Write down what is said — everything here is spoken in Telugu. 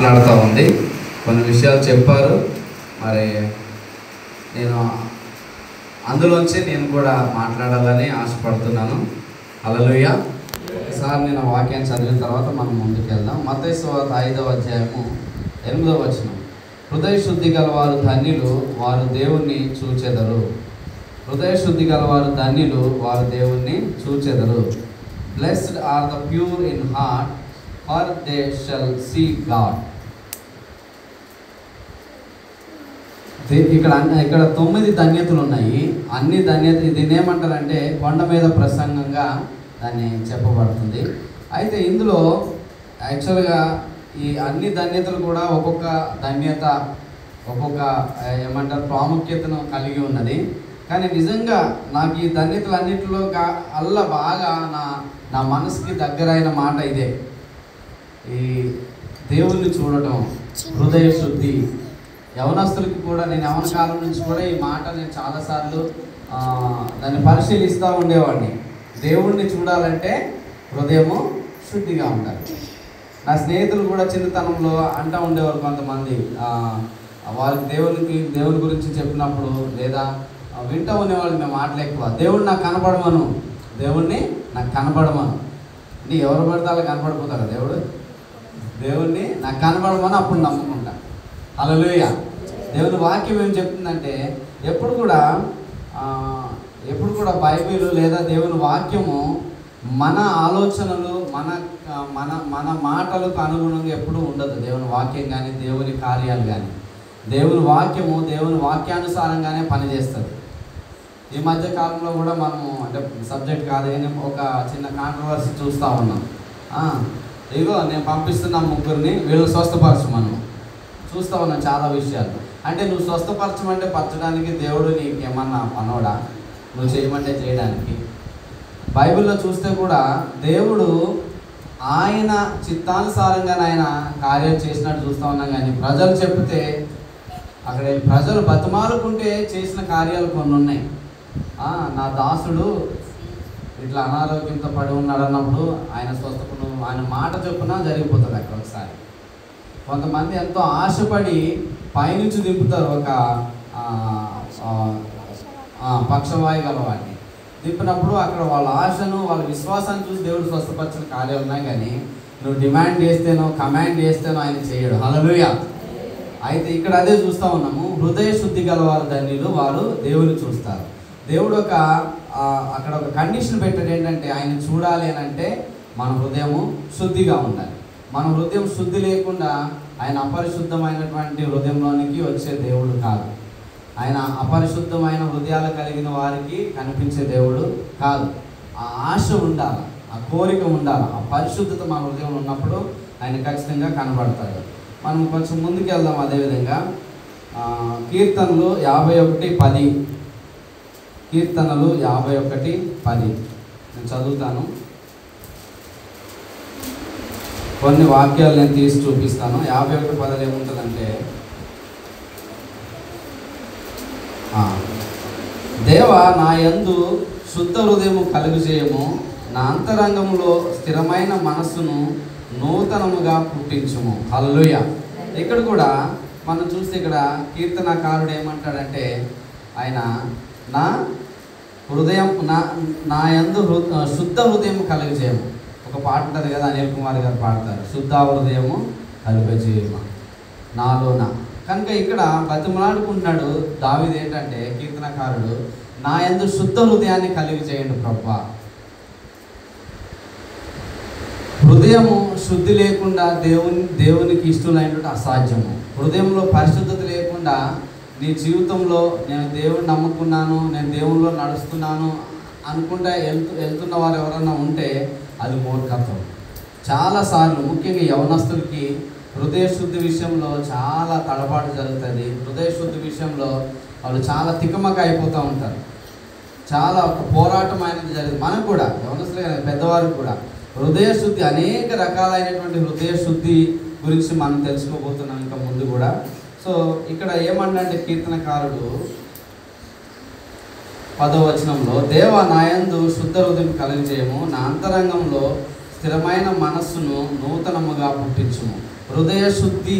మాట్లాడుతూ ఉంది. కొన్ని విషయాలు చెప్పారు. మరి నేను అందులోంచి నేను కూడా మాట్లాడాలని ఆశపడుతున్నాను. హల్లెలూయా. ఒకసారి నేను వాక్యాన్ని చదివిన తర్వాత మనం ముందుకు వెళ్దాం. మత్తయి సువార్త 5వ అధ్యాయము 8వ వచనం. హృదయ శుద్ధి గలవారు ధన్యులు, వారు దేవుణ్ణి చూచెదరు. హృదయ శుద్ధి గలవారు ధన్యులు, వారు దేవుణ్ణి చూచెదరు. Blessed are the pure in heart, for they shall see God. ఇక్కడ 9 ధన్యతలు ఉన్నాయి. అన్ని ధన్యత దీన్ని ఏమంటారంటే కొండ మీద ప్రసంగంగా దాన్ని చెప్పబడుతుంది. అయితే ఇందులో యాక్చువల్గా ఈ అన్ని ధన్యతలు కూడా ఒక్కొక్క ధన్యత ఒక్కొక్క ఏమంటారు ప్రాముఖ్యతను కలిగి ఉన్నది. కానీ నిజంగా నాకు ఈ ధన్యతలు అన్నింటిలో బాగా నా మనసుకి దగ్గరైన మాట ఇదే, ఈ దేవుణ్ణి చూడటం, హృదయ శుద్ధి. యవనస్తులకి కూడా నేను యవన కాలం నుంచి కూడా ఈ మాట నేను చాలాసార్లు దాన్ని పరిశీలిస్తూ ఉండేవాడిని. దేవుణ్ణి చూడాలంటే హృదయము శుద్ధిగా ఉండాలి. నా స్నేహితులు కూడా చిన్నతనంలో అంటూ ఉండేవారు కొంతమంది, వాళ్ళకి దేవుని గురించి చెప్పినప్పుడు లేదా వింటూ ఉండేవాళ్ళు మేము మాటలు ఎక్కువ, దేవుడు నాకు కనపడమను, దేవుణ్ణి నాకు కనపడమను. అంటే ఎవరు పడితే వాళ్ళు కనపడిపోతారు. దేవుణ్ణి నాకు కనపడమని అప్పుడు నమ్ముకుంటా. హల్లెలూయా. దేవుని వాక్యం ఏం చెప్తుందంటే ఎప్పుడు కూడా బైబిల్ లేదా దేవుని వాక్యము మన ఆలోచనలు మన మాటలకు అనుగుణంగా ఎప్పుడూ ఉండదు. దేవుని వాక్యం కానీ దేవుని కార్యాలు కానీ దేవుని వాక్యము దేవుని వాక్యానుసారంగానే పనిచేస్తుంది. ఈ మధ్య కాలంలో కూడా మనము అంటే సబ్జెక్ట్ కాదు కానీ ఒక చిన్న కాంట్రవర్సీ చూస్తూ ఉన్నాం. ఇగో నేను పంపిస్తున్నా ముగ్గురిని, వీళ్ళు స్వస్థపరచమను చూస్తూ ఉన్నాం చాలా విషయాలు. అంటే నువ్వు స్వస్థపరచమంటే పరచడానికి దేవుడు నీకేమన్నా పనోడా, నువ్వు చేయమంటే చేయడానికి? బైబిల్లో చూస్తే కూడా దేవుడు ఆయన చిత్తానుసారంగా ఆయన కార్యాలు చేసినట్టు చూస్తూ ఉన్నాం. కానీ ప్రజలు చెప్తే అక్కడ ప్రజలు బతిమాలుకుంటే చేసిన కార్యాలు కొన్ని ఉన్నాయి. నా దాసుడు ఇట్లా అనారోగ్యంతో పడి ఉన్నాడు అన్నప్పుడు ఆయన స్వస్థపడు, ఆయన మాట చొప్పున జరిగిపోతుంది. అక్కడ ఒకసారి కొంతమంది ఎంతో ఆశపడి పైనుంచి దింపుతారు, ఒక పక్షవాయు గలవాడిని దింపినప్పుడు అక్కడ వాళ్ళ ఆశను వాళ్ళ విశ్వాసాన్ని చూసి దేవుడు స్వస్థపరిచిన కార్యాలు ఉన్నాయి. కానీ నువ్వు డిమాండ్ చేస్తేనో కమాండ్ చేస్తేనో ఆయన చేయడు. హల్లెలూయా. అయితే ఇక్కడ అదే చూస్తూ ఉన్నాము, హృదయ శుద్ధి గలవారు ధన్యులు, వారు దేవుని చూస్తారు. దేవుడు అక్కడ ఒక కండిషన్ పెట్టాడు ఏంటంటే ఆయన చూడాలి అని అంటే మన హృదయము శుద్ధిగా ఉండాలి. మన హృదయం శుద్ధి లేకుండా ఆయన అపరిశుద్ధమైనటువంటి హృదయంలోనికి వచ్చే దేవుడు కాదు. ఆయన అపరిశుద్ధమైన హృదయాలు కలిగిన వారికి కనిపించే దేవుడు కాదు. ఆ ఆశ ఉండాలి, ఆ కోరిక ఉండాలి, ఆ పరిశుద్ధత మన హృదయంలో ఉన్నప్పుడు ఆయన ఖచ్చితంగా కనబడతాడు. మనం కొంచెం ముందుకు వెళ్దాం. అదేవిధంగా కీర్తనలు 51:10, కీర్తనలు 51:10 నేను చదువుతాను. కొన్ని వాక్యాలు నేను తీసి చూపిస్తాను. 51:10 ఏముంటుందంటే, దేవా నా యందు శుద్ధ హృదయము కలుగు చేయము, నా అంతరంగంలో స్థిరమైన మనస్సును నూతనముగా పుట్టించుము. హల్లెలూయా. ఇక్కడ కూడా మనం చూస్తే ఇక్కడ కీర్తనకారుడు ఏమంటాడంటే ఆయన నా హృదయం నా యందు శుద్ధ హృదయం కలుగజేయము. ఒక పాట ఉంటుంది కదా, అనిల్ కుమార్ గారు పాడతారు, శుద్ధ హృదయము కలుగజేయము నాలోన. కనుక ఇక్కడ బతిమలాడుకుంటున్నాడు దావీదు ఏంటంటే కీర్తనకారుడు, నా యందు శుద్ధ హృదయాన్ని కలిగజేయండి ప్రభువా. హృదయము శుద్ధి లేకుండా దేవునికి ఇష్టమైనటువంటి అసాధ్యము. హృదయంలో పరిశుద్ధత లేకుండా నీ జీవితంలో నేను దేవుడిని నమ్ముకున్నాను, నేను దేవునిలో నడుస్తున్నాను అనుకుంటా వెళ్తున్న వారు ఎవరన్నా ఉంటే అది మూర్ఖత్వం. చాలాసార్లు ముఖ్యంగా యవనస్తులకి హృదయ శుద్ధి విషయంలో చాలా తడబాటు జరుగుతుంది. హృదయ శుద్ధి విషయంలో వాళ్ళు చాలా తికమక అయిపోతూ ఉంటారు. చాలా ఒక పోరాటం అనేది జరిగింది. మనకు కూడా యవనస్తులే కానీ పెద్దవారికి కూడా హృదయ శుద్ధి, అనేక రకాలైనటువంటి హృదయ శుద్ధి గురించి మనం తెలుసుకోబోతున్నాం ఇంకా ముందు కూడా. సో ఇక్కడ ఏమన్నంటే కీర్తనకారుడు 10వ వచనంలో, దేవా నా యందు శుద్ధ హృదయం కలిగజేయము, నా అంతరంగంలో స్థిరమైన మనస్సును నూతనముగా పుట్టించుము. హృదయ శుద్ధి